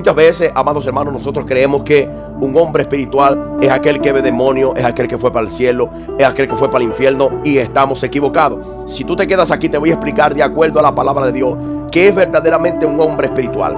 Muchas veces, amados hermanos, nosotros creemos que un hombre espiritual es aquel que ve demonios, es aquel que fue para el cielo, es aquel que fue para el infierno, y estamos equivocados. Si tú te quedas aquí, te voy a explicar de acuerdo a la palabra de Dios qué es verdaderamente un hombre espiritual.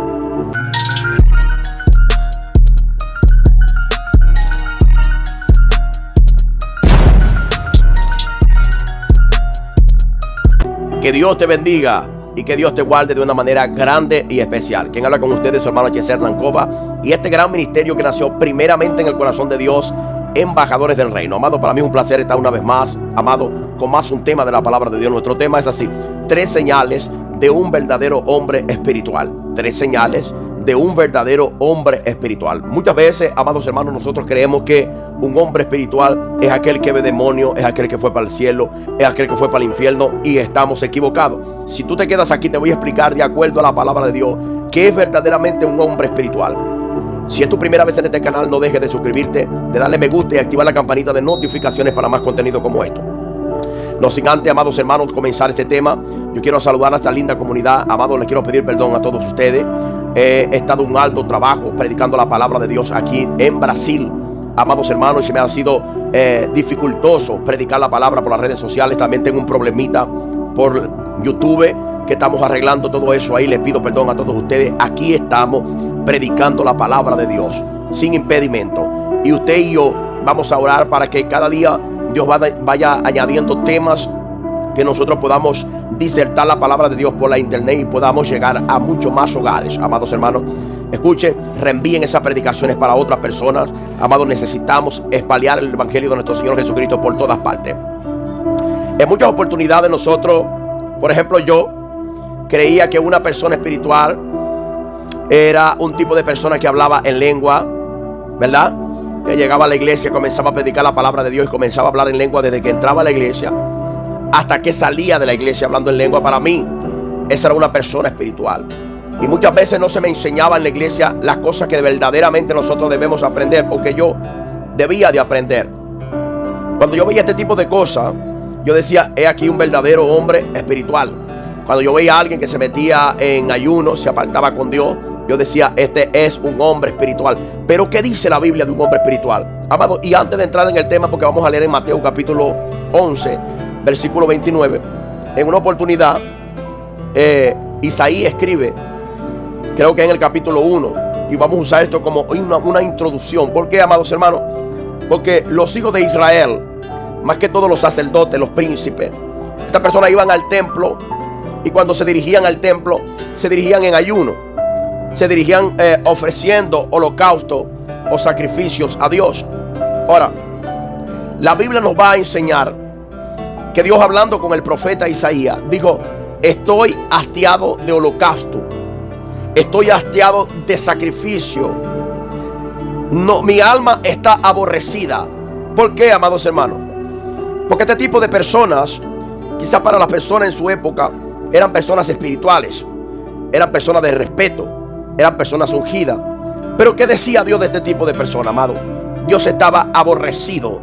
Que Dios te bendiga y que Dios te guarde de una manera grande y especial. Quien habla con ustedes, su hermano Yeser Nancova, y este gran ministerio que nació primeramente en el corazón de Dios, embajadores del reino. Amado, para mí es un placer estar una vez más, amado, con más un tema de la palabra de Dios. Nuestro tema es así: 3 señales de un verdadero hombre espiritual. 3 señales de un verdadero hombre espiritual. Muchas veces, amados hermanos, nosotros creemos que un hombre espiritual es aquel que ve demonios, es aquel que fue para el cielo, es aquel que fue para el infierno, y estamos equivocados. Si tú te quedas aquí, te voy a explicar de acuerdo a la palabra de Dios qué es verdaderamente un hombre espiritual. Si es tu primera vez en este canal, no dejes de suscribirte, de darle me gusta y activar la campanita de notificaciones para más contenido como esto. No sin antes, amados hermanos, comenzar este tema, yo quiero saludar a esta linda comunidad. Amados, les quiero pedir perdón a todos ustedes. He estado un alto trabajo predicando la palabra de Dios aquí en Brasil, amados hermanos, y se me ha sido dificultoso predicar la palabra por las redes sociales. También tengo un problemita por YouTube que estamos arreglando todo eso. Ahí les pido perdón a todos ustedes. Aquí estamos predicando la palabra de Dios sin impedimento, y usted y yo vamos a orar para que cada día Dios vaya añadiendo temas, que nosotros podamos disertar la palabra de Dios por la internet y podamos llegar a muchos más hogares. Amados hermanos, escuchen, reenvíen esas predicaciones para otras personas. Amados, necesitamos espalhar el evangelio de nuestro Señor Jesucristo por todas partes. En muchas oportunidades nosotros, por ejemplo, yo creía que una persona espiritual era un tipo de persona que hablaba en lengua, ¿verdad? Que llegaba a la iglesia, comenzaba a predicar la palabra de Dios y comenzaba a hablar en lengua desde que entraba a la iglesia hasta que salía de la iglesia hablando en lengua. Para mí, esa era una persona espiritual. Y muchas veces no se me enseñaba en la iglesia las cosas que verdaderamente nosotros debemos aprender, o que yo debía de aprender. Cuando yo veía este tipo de cosas, yo decía, he aquí un verdadero hombre espiritual. Cuando yo veía a alguien que se metía en ayuno, se apartaba con Dios, yo decía, este es un hombre espiritual. Pero ¿qué dice la Biblia de un hombre espiritual? Amado, y antes de entrar en el tema, porque vamos a leer en Mateo capítulo 11, versículo 29. En una oportunidad, Isaías escribe, creo que en el capítulo 1, y vamos a usar esto como una introducción. ¿Por qué, amados hermanos? Porque los hijos de Israel, más que todos los sacerdotes, los príncipes, estas personas iban al templo, y cuando se dirigían al templo, se dirigían en ayuno, se dirigían ofreciendo holocaustos o sacrificios a Dios. Ahora, la Biblia nos va a enseñar que Dios, hablando con el profeta Isaías, dijo, estoy hastiado de holocausto, estoy hastiado de sacrificio. No, mi alma está aborrecida. ¿Por qué, amados hermanos? Porque este tipo de personas, quizás para las personas en su época, eran personas espirituales, eran personas de respeto, eran personas ungidas. Pero ¿qué decía Dios de este tipo de personas, amado? Dios estaba aborrecido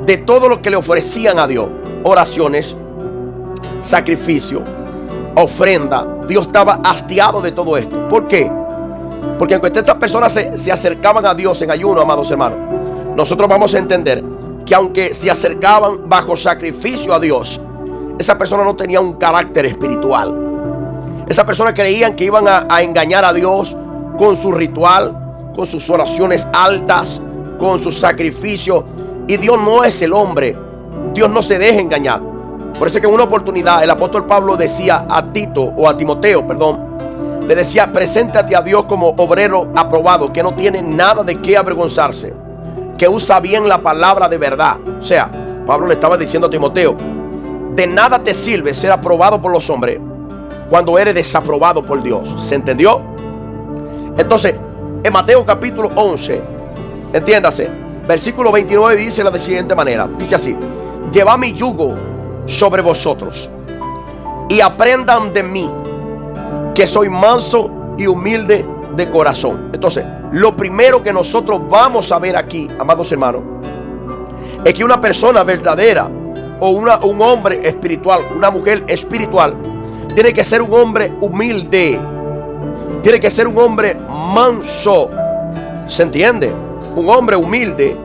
de todo lo que le ofrecían a Dios. Oraciones, sacrificio, ofrenda. Dios estaba hastiado de todo esto. ¿Por qué? Porque aunque estas personas se acercaban a Dios en ayuno, amados hermanos, nosotros vamos a entender que aunque se acercaban bajo sacrificio a Dios, esa persona no tenía un carácter espiritual. Esas personas creían que iban a engañar a Dios con su ritual, con sus oraciones altas, con sus sacrificios. Y Dios no es el hombre. Dios no se deja engañar. Por eso es que en una oportunidad el apóstol Pablo decía a Tito, o a Timoteo, perdón, le decía, preséntate a Dios como obrero aprobado, que no tiene nada de qué avergonzarse, que usa bien la palabra de verdad. O sea, Pablo le estaba diciendo a Timoteo, de nada te sirve ser aprobado por los hombres cuando eres desaprobado por Dios. ¿Se entendió? Entonces, en Mateo capítulo 11, entiéndase, versículo 29 dice de la siguiente manera, dice así, llevad mi yugo sobre vosotros y aprendan de mí, que soy manso y humilde de corazón. Entonces, lo primero que nosotros vamos a ver aquí, amados hermanos, es que una persona verdadera, o un hombre espiritual, una mujer espiritual, tiene que ser un hombre humilde. Tiene que ser un hombre manso. ¿Se entiende? Un hombre humilde.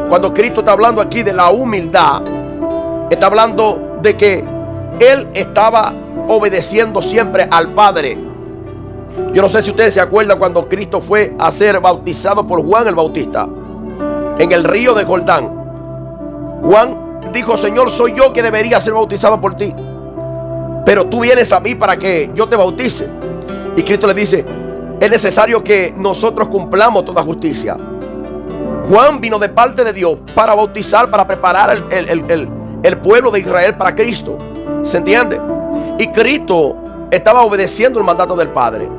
Cuando Cristo está hablando aquí de la humildad, está hablando de que Él estaba obedeciendo siempre al Padre. Yo no sé si ustedes se acuerdan cuando Cristo fue a ser bautizado por Juan el Bautista en el río de Jordán. Juan dijo: Señor, soy yo que debería ser bautizado por ti, pero tú vienes a mí para que yo te bautice. Y Cristo le dice: es necesario que nosotros cumplamos toda justicia. Juan vino de parte de Dios para bautizar, para preparar el pueblo de Israel para Cristo. ¿Se entiende? Y Cristo estaba obedeciendo el mandato del Padre.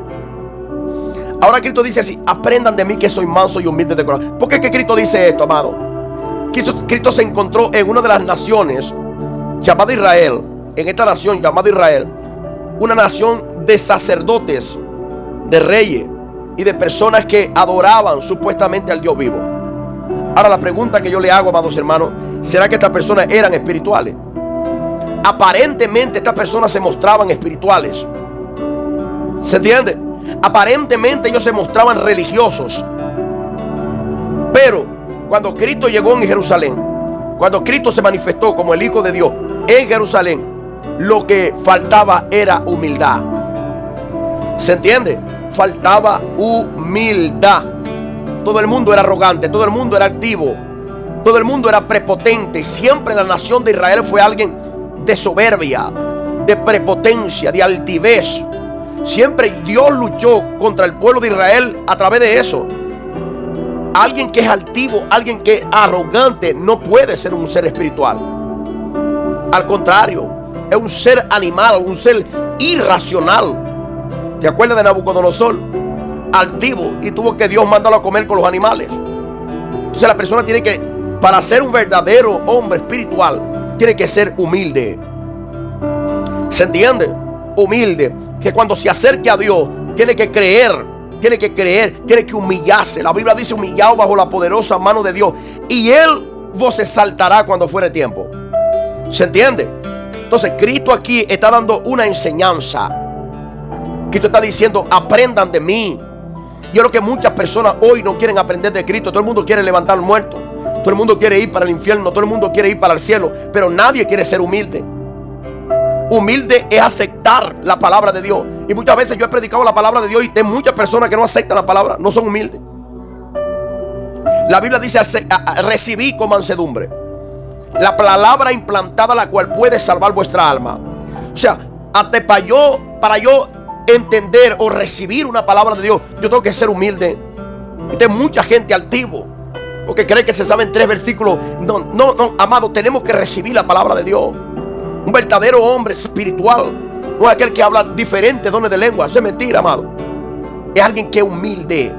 Ahora Cristo dice así: aprendan de mí que soy manso y humilde de corazón. ¿Por qué es que Cristo dice esto, amado? Cristo se encontró en una de las naciones llamada Israel. En esta nación llamada Israel, una nación de sacerdotes, de reyes y de personas que adoraban supuestamente al Dios vivo. Ahora la pregunta que yo le hago, amados hermanos: ¿será que estas personas eran espirituales? Aparentemente estas personas se mostraban espirituales. ¿Se entiende? Aparentemente ellos se mostraban religiosos. Pero cuando Cristo llegó en Jerusalén, cuando Cristo se manifestó como el Hijo de Dios en Jerusalén, lo que faltaba era humildad. ¿Se entiende? Faltaba humildad. Todo el mundo era arrogante, todo el mundo era activo, todo el mundo era prepotente. Siempre la nación de Israel fue alguien de soberbia, de prepotencia, de altivez. Siempre Dios luchó contra el pueblo de Israel a través de eso. Alguien que es altivo, alguien que es arrogante, no puede ser un ser espiritual. Al contrario, es un ser animal, un ser irracional. ¿Te acuerdas de Nabucodonosor? Altivo, y tuvo que Dios mandarlo a comer con los animales. Entonces la persona tiene que, para ser un verdadero hombre espiritual, tiene que ser humilde. ¿Se entiende? Humilde. Que cuando se acerque a Dios, tiene que creer, tiene que humillarse. La Biblia dice: humillado bajo la poderosa mano de Dios, y Él vos exaltará cuando fuere tiempo. ¿Se entiende? Entonces Cristo aquí está dando una enseñanza. Cristo está diciendo: aprendan de mí. Yo creo que muchas personas hoy no quieren aprender de Cristo. Todo el mundo quiere levantar muertos, todo el mundo quiere ir para el infierno, todo el mundo quiere ir para el cielo, pero nadie quiere ser humilde. Humilde es aceptar la palabra de Dios. Y muchas veces yo he predicado la palabra de Dios y hay muchas personas que no aceptan la palabra, no son humildes. La Biblia dice: recibí con mansedumbre la palabra implantada, la cual puede salvar vuestra alma. O sea, hasta para yo entender o recibir una palabra de Dios, yo tengo que ser humilde. Y hay mucha gente altivo porque cree que se saben 3 versículos. No, amado, tenemos que recibir la palabra de Dios. Un verdadero hombre espiritual no es aquel que habla diferentes dones de lengua. Eso es mentira, amado. Es alguien que es humilde.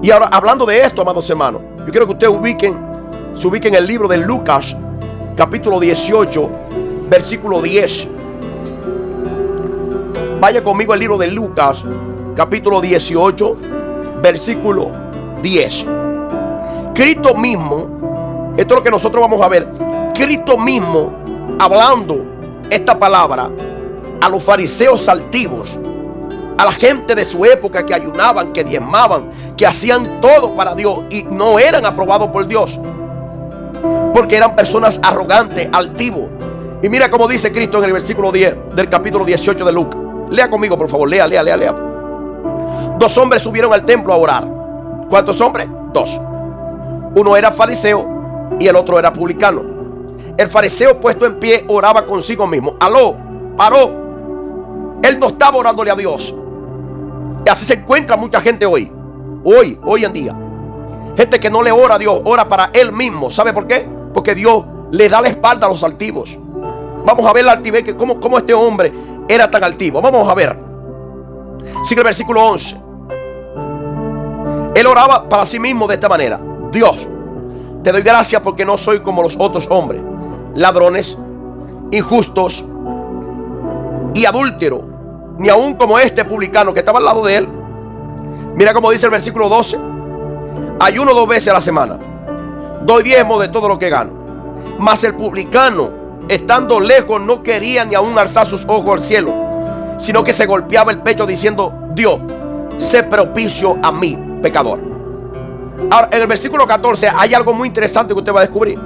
Y ahora, hablando de esto, amados hermanos, yo quiero que ustedes se ubiquen en el libro de Lucas, capítulo 18, versículo 10. Vaya conmigo al libro de Lucas, capítulo 18, versículo 10. Cristo mismo, esto es lo que nosotros vamos a ver. Cristo mismo hablando esta palabra a los fariseos altivos, a la gente de su época que ayunaban, que diezmaban, que hacían todo para Dios y no eran aprobados por Dios, porque eran personas arrogantes, altivos. Y mira cómo dice Cristo en el versículo 10 del capítulo 18 de Lucas. Lea conmigo, por favor, lea. 2 hombres subieron al templo a orar. ¿Cuántos hombres? 2. Uno era fariseo y el otro era publicano. El fariseo, puesto en pie, oraba consigo mismo. Paró. Él no estaba orándole a Dios. Y así se encuentra mucha gente hoy en día. Gente que no le ora a Dios, ora para él mismo. ¿Sabe por qué? Porque Dios le da la espalda a los altivos. Vamos a ver la altivez, que cómo este hombre era tan altivo. Vamos a ver. Sigue el versículo 11. Él oraba para sí mismo de esta manera: Dios, te doy gracias porque no soy como los otros hombres, ladrones, injustos y adúlteros, ni aún como este publicano que estaba al lado de él. Mira cómo dice el versículo 12: ayuno 2 veces a la semana, doy diezmo de todo lo que gano. Mas el publicano, estando lejos, no quería ni aún alzar sus ojos al cielo, sino que se golpeaba el pecho diciendo: Dios, sé propicio a mí, pecador. Ahora, en el versículo 14 hay algo muy interesante que usted va a descubrir.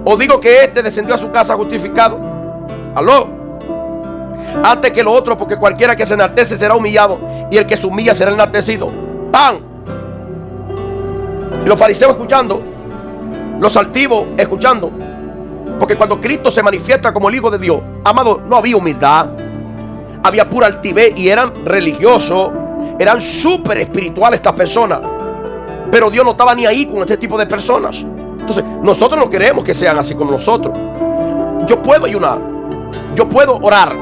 Os digo que este descendió a su casa justificado, aló, antes que lo otro, porque cualquiera que se enaltece será humillado, y el que se humilla será enaltecido. ¡Pam! Y los fariseos escuchando, los altivos escuchando, porque cuando Cristo se manifiesta como el Hijo de Dios, amado, no había humildad, había pura altivez, y eran religiosos, eran súper espirituales estas personas, pero Dios no estaba ni ahí con este tipo de personas. Entonces nosotros no queremos que sean así como nosotros. Yo puedo ayunar, yo puedo orar,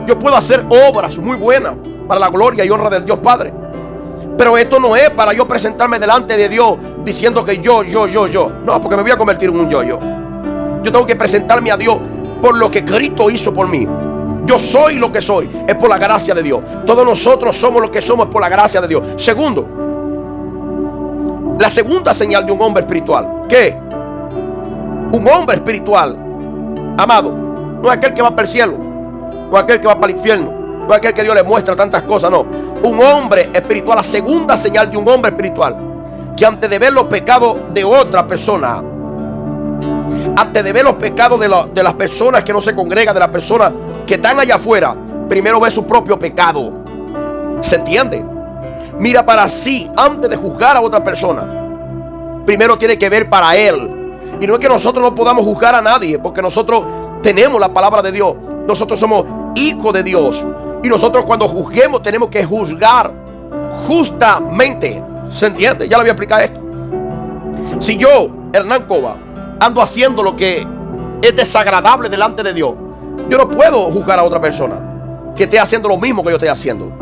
yo puedo hacer obras muy buenas para la gloria y honra del Dios Padre, pero esto no es para yo presentarme delante de Dios diciendo que yo. No, porque me voy a convertir en un yo. Yo tengo que presentarme a Dios por lo que Cristo hizo por mí. Yo soy lo que soy, es por la gracia de Dios. Todos nosotros somos lo que somos por la gracia de Dios. Segundo, la segunda señal de un hombre espiritual. ¿Qué? Un hombre espiritual, amado, no es aquel que va para el cielo, no es aquel que va para el infierno, no es aquel que Dios le muestra tantas cosas, no. Un hombre espiritual, la segunda señal de un hombre espiritual, que antes de ver los pecados de otra persona, antes de ver los pecados de las personas que no se congregan, de las personas que están allá afuera, primero ve su propio pecado. ¿Se entiende? Mira para sí antes de juzgar a otra persona. Primero tiene que ver para él. Y no es que nosotros no podamos juzgar a nadie, porque nosotros tenemos la palabra de Dios. Nosotros somos hijos de Dios, y nosotros cuando juzguemos tenemos que juzgar justamente. ¿Se entiende? Ya le voy a explicar esto. Si yo, Hernán Cova, ando haciendo lo que es desagradable delante de Dios, yo no puedo juzgar a otra persona que esté haciendo lo mismo que yo estoy haciendo.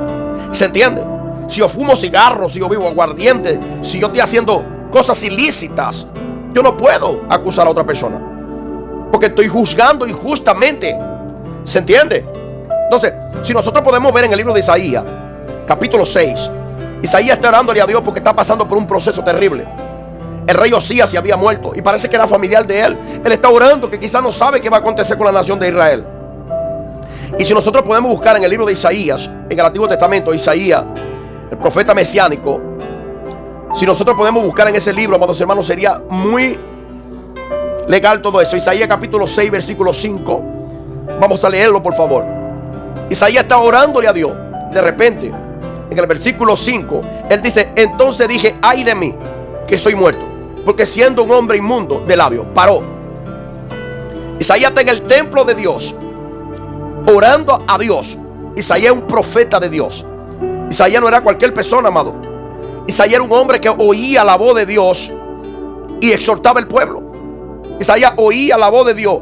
¿Se entiende? Si yo fumo cigarros, si yo vivo aguardiente, si yo estoy haciendo cosas ilícitas, yo no puedo acusar a otra persona, porque estoy juzgando injustamente. ¿Se entiende? Entonces, si nosotros podemos ver en el libro de Isaías, capítulo 6, Isaías está orándole a Dios porque está pasando por un proceso terrible. El rey Osías se había muerto y parece que era familiar de él. Él está orando que quizás no sabe qué va a acontecer con la nación de Israel. Y si nosotros podemos buscar en el libro de Isaías, en el Antiguo Testamento, Isaías, el profeta mesiánico, si nosotros podemos buscar en ese libro, amados hermanos, sería muy legal todo eso. Isaías capítulo 6, versículo 5. Vamos a leerlo, por favor. Isaías está orándole a Dios. De repente, en el versículo 5, él dice: entonces dije, ay de mí, que soy muerto, porque siendo un hombre inmundo de labios. Paró. Isaías está en el templo de Dios, orando a Dios. Isaías es un profeta de Dios. Isaías no era cualquier persona, amado. Isaías era un hombre que oía la voz de Dios y exhortaba al pueblo. Isaías oía la voz de Dios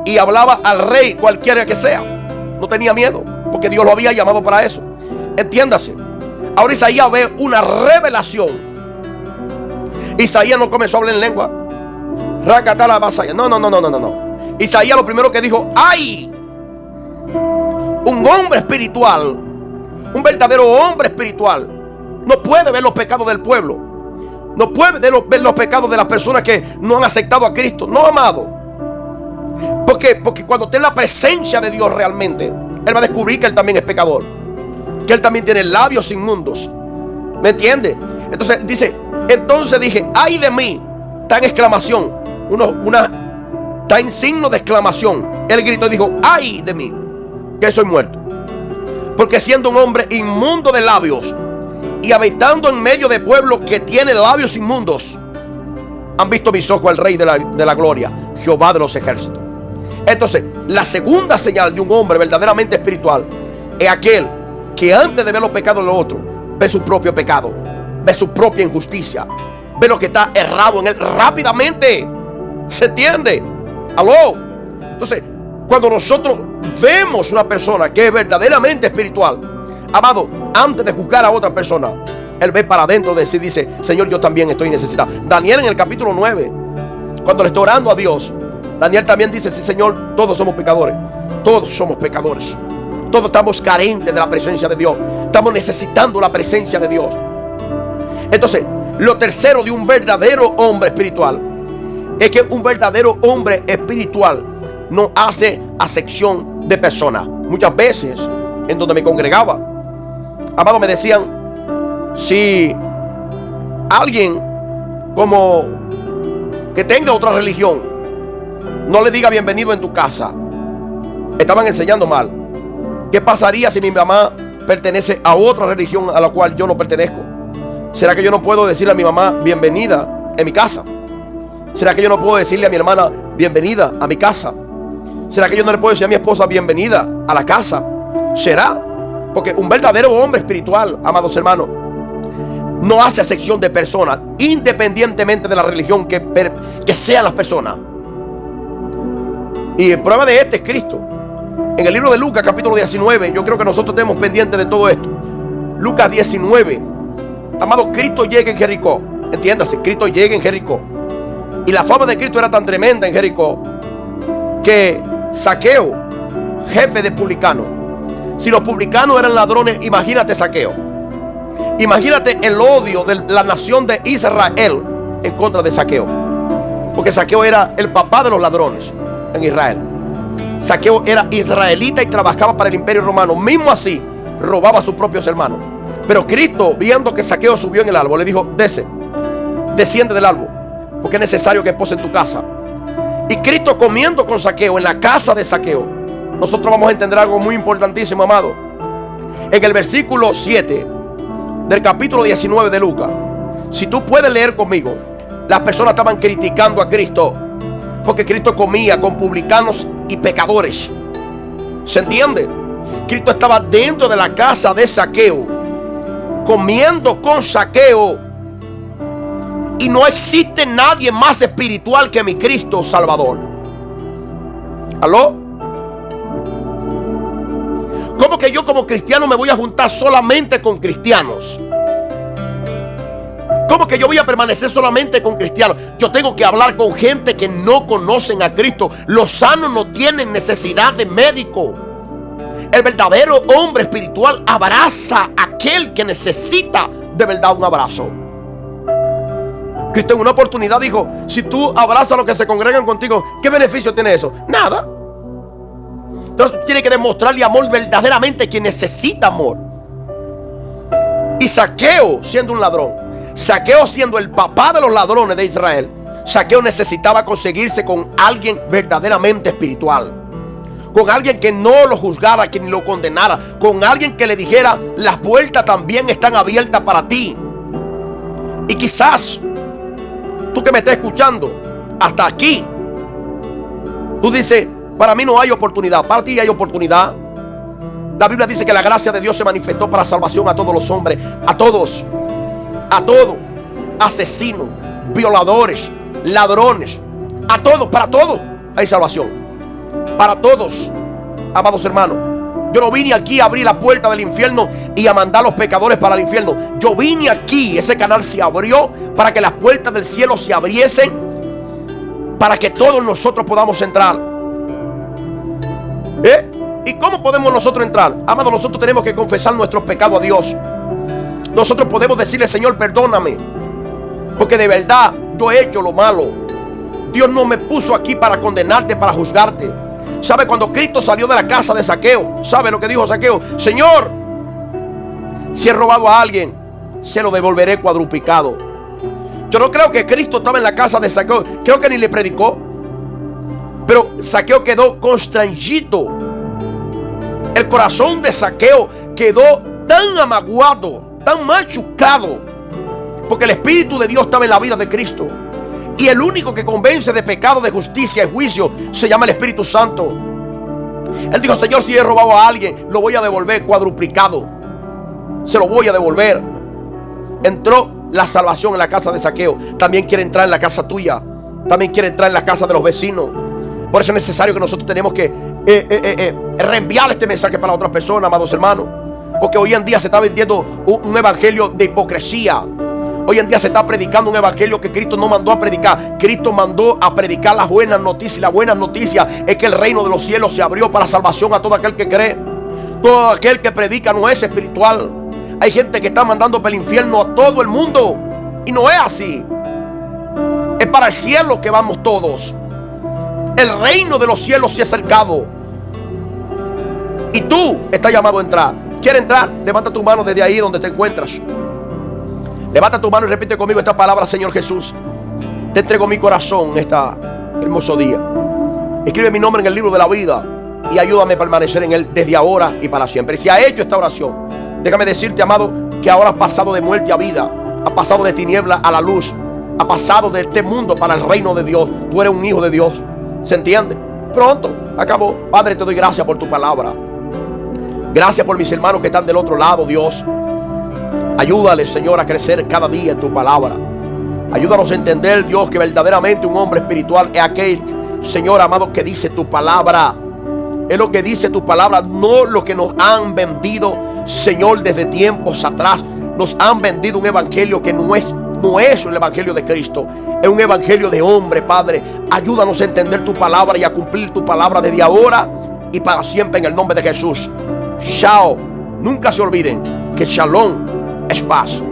y hablaba al rey, cualquiera que sea. No tenía miedo, porque Dios lo había llamado para eso. Entiéndase. Ahora Isaías ve una revelación. Isaías no comenzó a hablar en lengua. No. Isaías lo primero que dijo: ¡ay! Un hombre espiritual, un verdadero hombre espiritual, no puede ver los pecados del pueblo. No puede ver los pecados de las personas que no han aceptado a Cristo. No, amado. Porque cuando esté en la presencia de Dios realmente, él va a descubrir que él también es pecador, que él también tiene labios inmundos. ¿Me entiende? Entonces dice: entonces dije, ay de mí. Está en exclamación, está en signo de exclamación. Él gritó y dijo: ay de mí, que soy muerto, porque siendo un hombre inmundo de labios y habitando en medio de pueblo que tiene labios inmundos, han visto mis ojos al Rey de la gloria, Jehová de los ejércitos. Entonces, la segunda señal de un hombre verdaderamente espiritual es aquel que antes de ver los pecados de los otros, ve su propio pecado, ve su propia injusticia, ve lo que está errado en él rápidamente. ¿Se entiende? ¿Aló? Entonces, cuando nosotros vemos una persona que es verdaderamente espiritual, amado, antes de juzgar a otra persona, él ve para adentro de sí y dice: Señor, yo también estoy necesitado. Daniel en el capítulo 9, cuando le está orando a Dios, Daniel también dice: sí, Señor, todos somos pecadores. Todos somos pecadores. Todos estamos carentes de la presencia de Dios. Estamos necesitando la presencia de Dios. Entonces, lo tercero de un verdadero hombre espiritual es que un verdadero hombre espiritual no hace acepción de personas. Muchas veces en donde me congregaba. Amado, me decían, si alguien como que tenga otra religión, no le diga bienvenido en tu casa. Estaban enseñando mal. ¿Qué pasaría si mi mamá pertenece a otra religión a la cual yo no pertenezco? ¿Será que yo no puedo decirle a mi mamá bienvenida en mi casa? ¿Será que yo no puedo decirle a mi hermana bienvenida a mi casa? ¿Será que yo no le puedo decir a mi esposa bienvenida a la casa? ¿Será? Porque un verdadero hombre espiritual, amados hermanos, no hace acepción de personas, independientemente de la religión que sean las personas. Y prueba de este es Cristo. En el libro de Lucas, capítulo 19, yo creo que nosotros tenemos pendiente de todo esto. Lucas 19. Amado, Cristo llega en Jericó. Entiéndase, Cristo llega en Jericó. Y la fama de Cristo era tan tremenda en Jericó que Zaqueo, jefe de publicanos. Si los publicanos eran ladrones, imagínate Zaqueo. Imagínate el odio de la nación de Israel en contra de Zaqueo. Porque Zaqueo era el papá de los ladrones en Israel. Zaqueo era israelita y trabajaba para el imperio romano. Mismo así, robaba a sus propios hermanos. Pero Cristo, viendo que Zaqueo subió en el árbol, le dijo: desciende del árbol, porque es necesario que pose en tu casa. Y Cristo comiendo con Zaqueo en la casa de Zaqueo, nosotros vamos a entender algo muy importantísimo, amado. En el versículo 7 del capítulo 19 de Lucas, si tú puedes leer conmigo, las personas estaban criticando a Cristo porque Cristo comía con publicanos y pecadores. ¿Se entiende? Cristo estaba dentro de la casa de Zaqueo, comiendo con Zaqueo. Y no existe nadie más espiritual que mi Cristo Salvador. ¿Aló? ¿Cómo que yo como cristiano me voy a juntar solamente con cristianos? ¿Cómo que yo voy a permanecer solamente con cristianos? Yo tengo que hablar con gente que no conocen a Cristo. Los sanos no tienen necesidad de médico. El verdadero hombre espiritual abraza a aquel que necesita de verdad un abrazo. Cristo en una oportunidad dijo: si tú abrazas a los que se congregan contigo, ¿qué beneficio tiene eso? Nada. Entonces tú tienes que demostrarle amor verdaderamente a quien necesita amor. Y Zaqueo, siendo un ladrón, Zaqueo siendo el papá de los ladrones de Israel, Zaqueo necesitaba conseguirse con alguien verdaderamente espiritual, con alguien que no lo juzgara, que ni lo condenara, con alguien que le dijera: las puertas también están abiertas para ti. Y quizás tú que me estás escuchando hasta aquí, tú dices: para mí no hay oportunidad. Para ti hay oportunidad. La Biblia dice que la gracia de Dios se manifestó para salvación a todos los hombres, a todos, asesinos, violadores, ladrones, a todos, para todos hay salvación, para todos, amados hermanos. Yo no vine aquí a abrir la puerta del infierno y a mandar a los pecadores para el infierno. Yo vine aquí, ese canal se abrió para que las puertas del cielo se abriesen, para que todos nosotros podamos entrar. ¿Y cómo podemos nosotros entrar? Amado, nosotros tenemos que confesar nuestros pecados a Dios. Nosotros podemos decirle: Señor, perdóname, porque de verdad yo he hecho lo malo. Dios no me puso aquí para condenarte, para juzgarte. ¿Sabe? Cuando Cristo salió de la casa de Zaqueo, ¿sabe lo que dijo Zaqueo? Señor, si he robado a alguien, se lo devolveré cuadruplicado. Yo no creo que Cristo estaba en la casa de Zaqueo. Creo que ni le predicó. Pero Zaqueo quedó constrangido. El corazón de Zaqueo quedó tan amaguado, tan machucado, porque el Espíritu de Dios estaba en la vida de Cristo. Y el único que convence de pecado, de justicia y juicio se llama el Espíritu Santo. Él dijo: Señor, si he robado a alguien, lo voy a devolver cuadruplicado. Se lo voy a devolver. Entró la salvación en la casa de Zaqueo. También quiere entrar en la casa tuya. También quiere entrar en la casa de los vecinos. Por eso es necesario que nosotros tenemos que reenviar este mensaje para otras personas, amados hermanos. Porque hoy en día se está vendiendo un evangelio de hipocresía. Hoy en día se está predicando un evangelio que Cristo no mandó a predicar. Cristo mandó a predicar las buenas noticias. Y la buena noticia es que el reino de los cielos se abrió para salvación a todo aquel que cree. Todo aquel que predica no es espiritual. Hay gente que está mandando para el infierno a todo el mundo. Y no es así. Es para el cielo que vamos todos. El reino de los cielos se ha acercado. Y tú estás llamado a entrar. ¿Quieres entrar? Levanta tu mano desde ahí donde te encuentras. Levanta tu mano y repite conmigo esta palabra: Señor Jesús, te entrego mi corazón en este hermoso día. Escribe mi nombre en el libro de la vida y ayúdame a permanecer en él desde ahora y para siempre. Si has hecho esta oración, déjame decirte, amado, que ahora has pasado de muerte a vida, has pasado de tiniebla a la luz, has pasado de este mundo para el reino de Dios. Tú eres un hijo de Dios. ¿Se entiende? Pronto acabó. Padre, te doy gracias por tu palabra. Gracias por mis hermanos que están del otro lado, Dios. Ayúdales, Señor, a crecer cada día en tu palabra. Ayúdanos a entender, Dios, que verdaderamente un hombre espiritual es aquel, Señor amado, que dice tu palabra. Es lo que dice tu palabra, no lo que nos han vendido, Señor, desde tiempos atrás. Nos han vendido un evangelio que no es el evangelio de Cristo. Es un evangelio de hombre, Padre. Ayúdanos a entender tu palabra y a cumplir tu palabra desde ahora y para siempre, en el nombre de Jesús. Chao. Nunca se olviden que Shalom es paz.